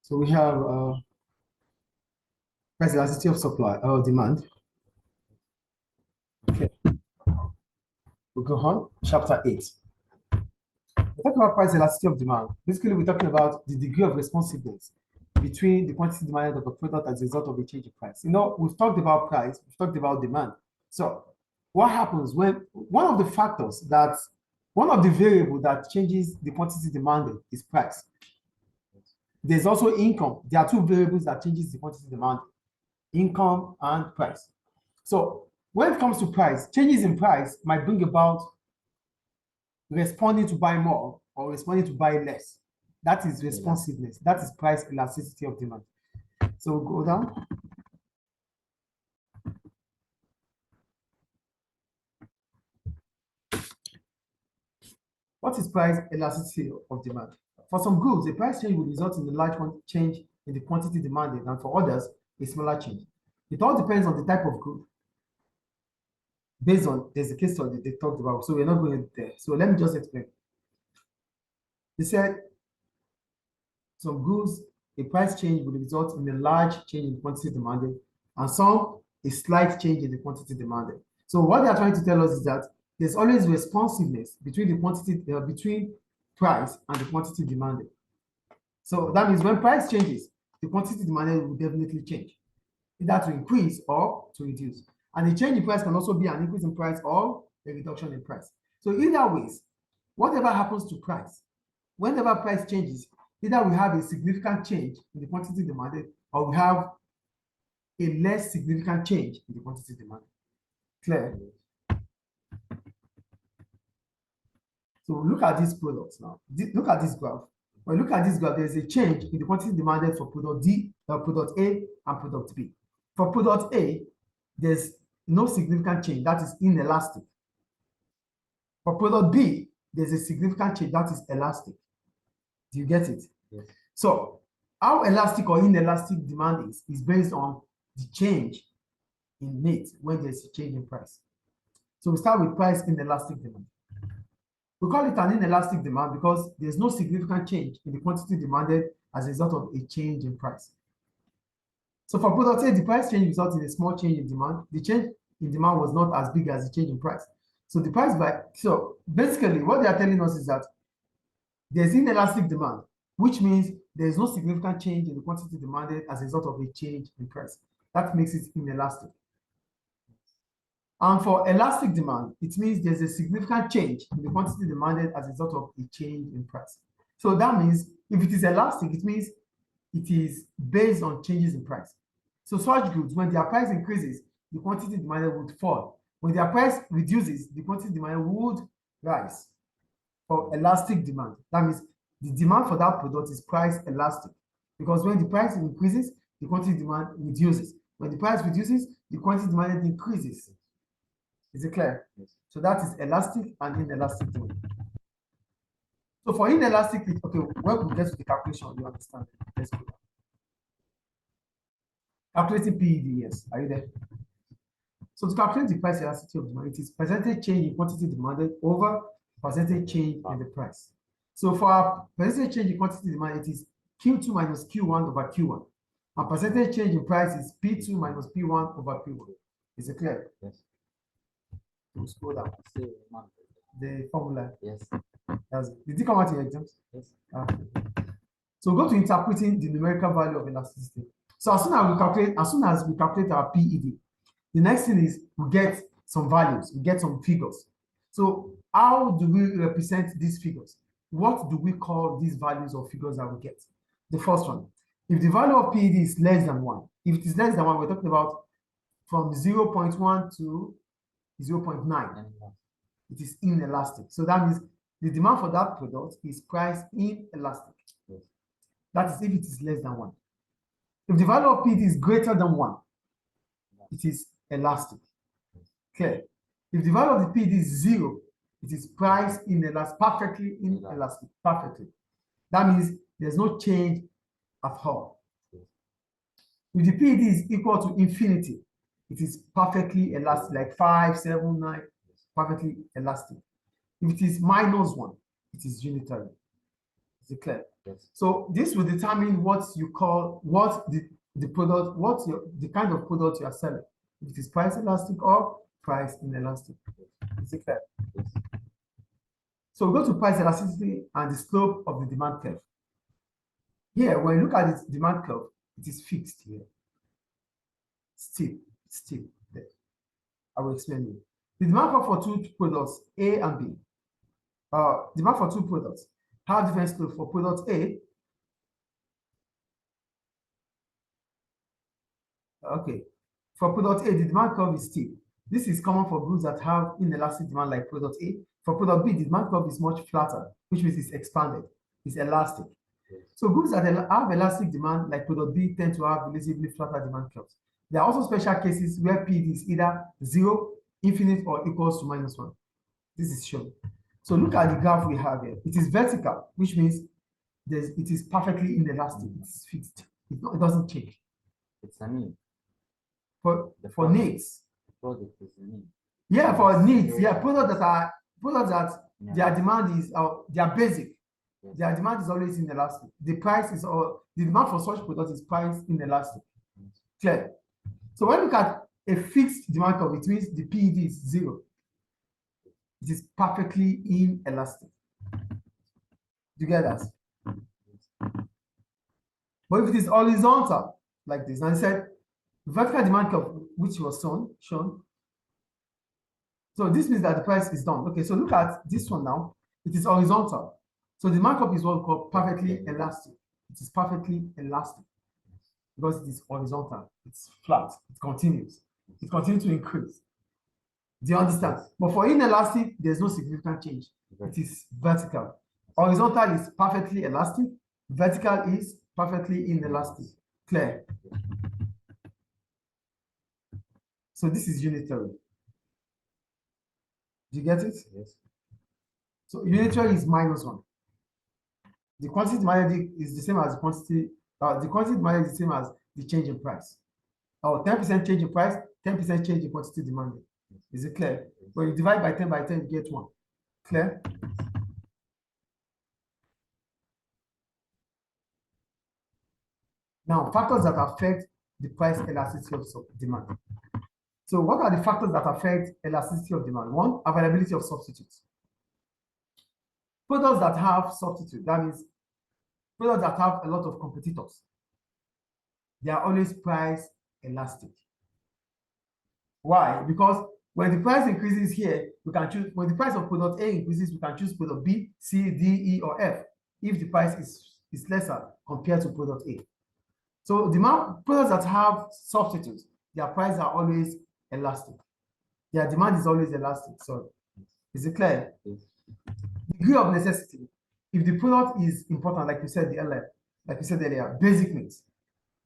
So we have price elasticity of supply or demand. Okay. We'll go on. Chapter 8. We're talking about price elasticity of demand. Basically, we're talking about the degree of responsiveness between the quantity demanded of a product as a result of a change in price. You know, we've talked about price, we've talked about demand. So what happens when one of the variable that changes the quantity demanded is price. There's also income. There are two variables that changes the quantity demanded, income and price. So when it comes to price, changes in price might bring about responding to buy more or responding to buy less. That is responsiveness. That is price elasticity of demand. So we'll go down. What is price elasticity of demand? For some goods, a price change will result in a large change in the quantity demanded, and for others, a smaller change. It all depends on the type of good. Based on, there's a case study they talked about, so we're not going there. So let me just explain. They said some goods, a price change will result in a large change in the quantity demanded, and some, a slight change in the quantity demanded. So what they are trying to tell us is that there's always responsiveness between the quantity, between price and the quantity demanded. So that means when price changes, the quantity demanded will definitely change, either to increase or to reduce. And the change in price can also be an increase in price or a reduction in price. So either ways, whatever happens to price, whenever price changes, either we have a significant change in the quantity demanded or we have a less significant change in the quantity demanded. Clear? So look at these products now. Look at this graph. When you look at this graph, there's a change in the quantity demanded for product product A and product B. For product A, there's no significant change, that is inelastic. For product B, there's a significant change, that is elastic. Do you get it? Yes. So how elastic or inelastic demand is based on the change in need when there's a change in price. So we start with price inelastic demand. We call it an inelastic demand because there's no significant change in the quantity demanded as a result of a change in price. So for product A, the price change results in a small change in demand. The change in demand was not as big as the change in price. So the price so basically what they are telling us is that there's inelastic demand, which means there's no significant change in the quantity demanded as a result of a change in price. That makes it inelastic. And for elastic demand, it means there's a significant change in the quantity demanded as a result of a change in price. So that means if it is elastic, it means it is based on changes in price. So such goods, when their price increases, the quantity demanded would fall. When their price reduces, the quantity demanded would rise. For elastic demand, that means the demand for that product is price elastic, because when the price increases, the quantity demand reduces. When the price reduces, the quantity demanded increases. Is it clear? Yes. So that is elastic and inelastic demand. So for inelastic, okay, when we get to the calculation, you understand. Let's go. Calculating PED, yes. Are you there? So to calculate the price elasticity of demand, it is percentage change in quantity demanded over percentage change in the price. So for our percentage change in quantity demand, it is Q2 minus Q1 over Q1. And percentage change in price is P2 minus P1 over P1. Is it clear? Yes. We'll scroll down. The formula. Yes. Did it come out in your exams? Yes. So go to interpreting the numerical value of elasticity. So as soon as we calculate our PED, the next thing is we get some values, we get some figures. So how do we represent these figures? What do we call these values or figures that we get? The first one, if the value of PED is less than 1, if it is less than 1, we're talking about from 0.1 to 0.9. It is inelastic. So that means the demand for that product is price inelastic. Yes. That is if it is less than 1. If the value of PED is greater than 1, it is elastic. Okay. If the value of the PED is 0, it is price inelastic, perfectly inelastic, perfectly. That means there's no change at all. If the PED is equal to infinity, it is perfectly elastic, like 5, 7, 9, perfectly elastic. If it is minus 1, it is unitary. Is it clear? Yes. So this will determine what you call the product, the kind of product you are selling. If it is price elastic or price inelastic. Is it clear? Yes. So we go to price elasticity and the slope of the demand curve. Here, when you look at its demand curve, it is fixed here. Steep. There. I will explain you. The demand curve for two products, A and B. Demand for two products have different slope. For product A, okay. For product A, the demand curve is steep. This is common for goods that have inelastic demand like product A. For product B, the demand curve is much flatter, which means it's expanded, it's elastic. So goods that have elastic demand like product B tend to have relatively flatter demand curves. There are also special cases where PD is either 0, infinite, or equals to -1. This is shown. So look at the graph we have here. It is vertical, which means it is perfectly inelastic. It's fixed. It doesn't change. It's a need. For needs. Product is a need. Yeah, for needs. Yeah, products that their demand is they are basic. Yes. Their demand is always inelastic. The demand for such products is price inelastic. Yes. Clear. So when you look at a fixed demand curve, it means the PED is 0. It is perfectly inelastic. Do you get that? But if it is horizontal, like this, and I said vertical demand curve, which was shown. So this means that the price is done. Okay, so look at this one now. It is horizontal. So the demand curve is what we call perfectly elastic. It is perfectly elastic because it is horizontal. It's flat. It continues. It continues to increase. Do you understand? But for inelastic, there's no significant change. It is vertical. Horizontal is perfectly elastic. Vertical is perfectly inelastic. Clear? So this is unitary. Do you get it? Yes. So unitary is -1. The quantity demanded is the same as the quantity. The quantity demanded is the same as the change in price. Or 10% change in price, 10% change in quantity demanded. Is it clear? When you divide by 10, you get 1. Clear? Now, factors that affect the price elasticity of demand. So what are the factors that affect elasticity of demand? 1, availability of substitutes. Products that have substitute, that means products that have a lot of competitors, they are always price elastic. Why? Because when the price increases here, we can choose, when the price of product A increases, we can choose product B, C, D, E, or F if the price is lesser compared to product A. So demand products that have substitutes, their prices are always elastic. Their demand is always elastic. So is it clear? Yes. Degree of necessity. If the product is important, like you said earlier, basic needs,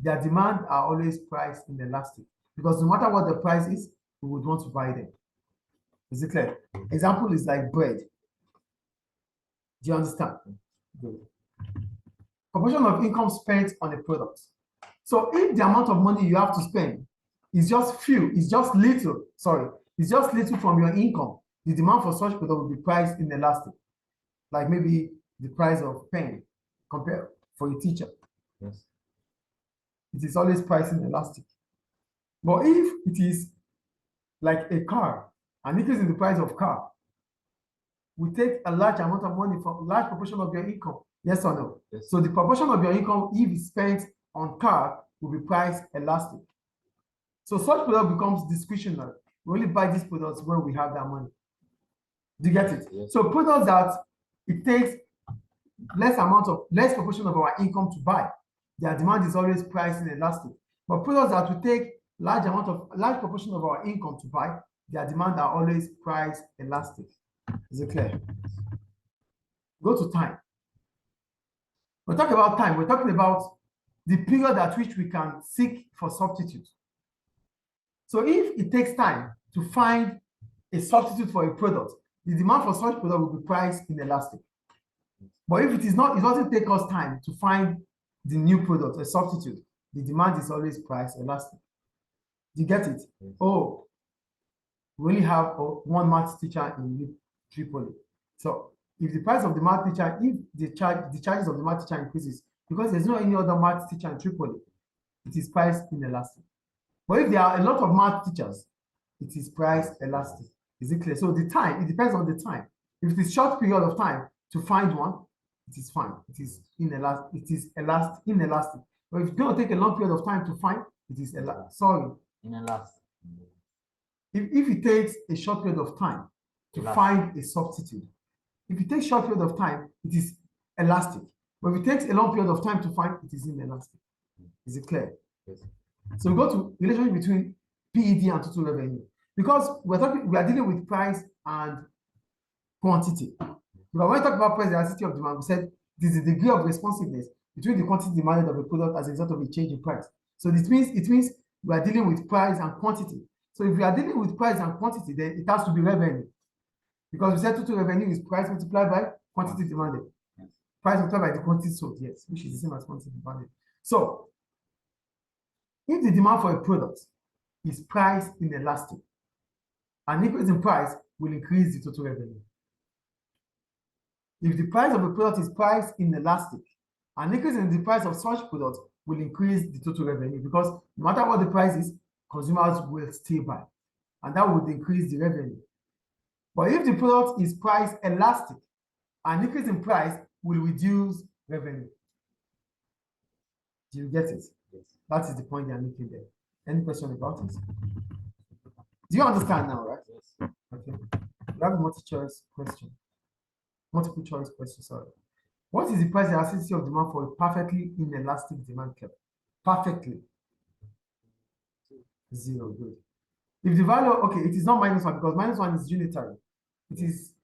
their demand are always priced inelastic. Because no matter what the price is, we would want to buy them. Is it clear? Example is like bread. Do you understand? Good. Proportion of income spent on a product. So if the amount of money you have to spend is just little from your income, the demand for such product will be priced inelastic. Like maybe the price of pen compared for a teacher. Yes. It is always priced inelastic. But if it is like a car, an increase in the price of car will take a large amount of money from a large proportion of your income. Yes or no? Yes. So the proportion of your income, if it's spent on car, will be priced elastic. So such product becomes discretionary. We only buy these products when we have that money. Do you get it? Yes. So products that it takes less proportion of our income to buy, their demand is always priced inelastic. But products that will take large proportion of our income to buy, their demand are always price elastic. Is it clear? Go to time. We're talking about time. We're talking about the period at which we can seek for substitute. So if it takes time to find a substitute for a product, the demand for such product will be priced inelastic. But if it doesn't take us time to find the new product, a substitute, the demand is always price elastic. Do you get it? Yes. Oh, we only have one maths teacher in Tripoli. So if the price of the math teacher, if the charges of the math teacher increases, because there's no any other math teacher in Tripoli, it is price inelastic. But if there are a lot of math teachers, it is price elastic. Is it clear? So the time, it depends on the time. If it is short period of time to find one, it is fine. It is inelastic. It is inelastic. But if it's going to take a long period of time to find, it is Inelastic. if it takes a short period of time to Elastic. find a substitute, if it takes short period of time, it is elastic. But if it takes a long period of time to find, it is inelastic. Is it clear? Yes. So we go to relationship between PED and total revenue, because we are dealing with price and quantity. Because when we talk about price elasticity of demand, we said this is the degree of responsiveness between the quantity demanded of a product as a result of a change in price. So this means we are dealing with price and quantity. So if we are dealing with price and quantity, then it has to be revenue. Because we said total revenue is price multiplied by quantity demanded. Yes. Price multiplied by the quantity sold, yes, which is the same as quantity demanded. So if the demand for a product is price inelastic, an increase in price will increase the total revenue. If the price of a product is price inelastic, an increase in the price of such product will increase the total revenue, because no matter what the price is, consumers will still buy, and that would increase the revenue. But if the product is price elastic, an increase in price will reduce revenue. Do you get it? Yes. That is the point they are making there. Any question about it? Do you understand now, right? Yes. Okay. We have a multiple choice question, sorry. What is the price elasticity of demand for a perfectly inelastic demand curve? Perfectly. 0, good. If the value, okay, it is not -1 because -1 is unitary. It is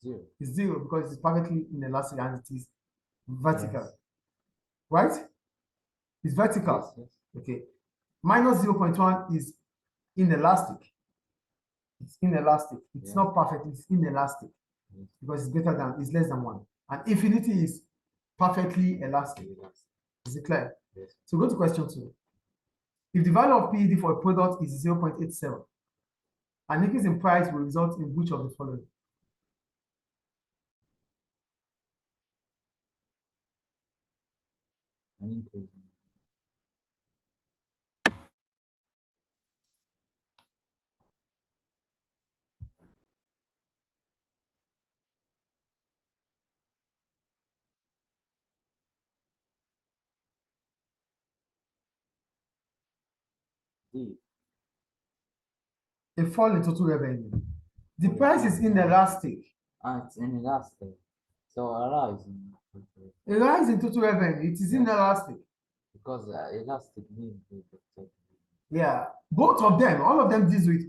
0. It's 0 because it's perfectly inelastic and it is vertical. Yes. Right? It's vertical. Yes, yes. Okay. Minus 0.1 is inelastic. It's inelastic. It's Yeah. not perfect, it's inelastic. Yes. Because it's less than 1. And infinity is perfectly elastic. Yes. Is it clear? Yes. So go to question 2. If the value of PED for a product is 0.87, an increase in price will result in which of the following? An increase. D. A fall in total revenue. The price is inelastic. It's inelastic. So a rise in A rise in total revenue, it is inelastic. because elastic means the Yeah, both of them, all of them deals with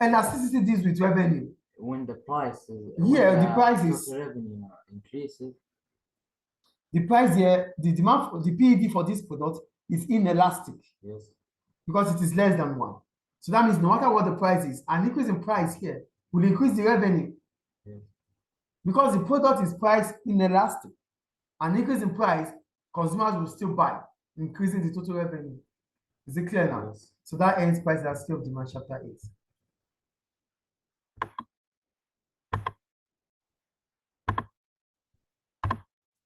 elasticity, deals with revenue. when the price is Yeah, the price total is revenue increases. the price here, the demand for the PED for this product is inelastic Yes. because it is less than 1. So that means no matter what the price is, an increase in price here will increase the revenue. Yes. Because the product is priced inelastic. An increase in price, consumers will still buy, increasing the total revenue. Is it clear now? Yes. So that ends price elasticity of demand chapter 8.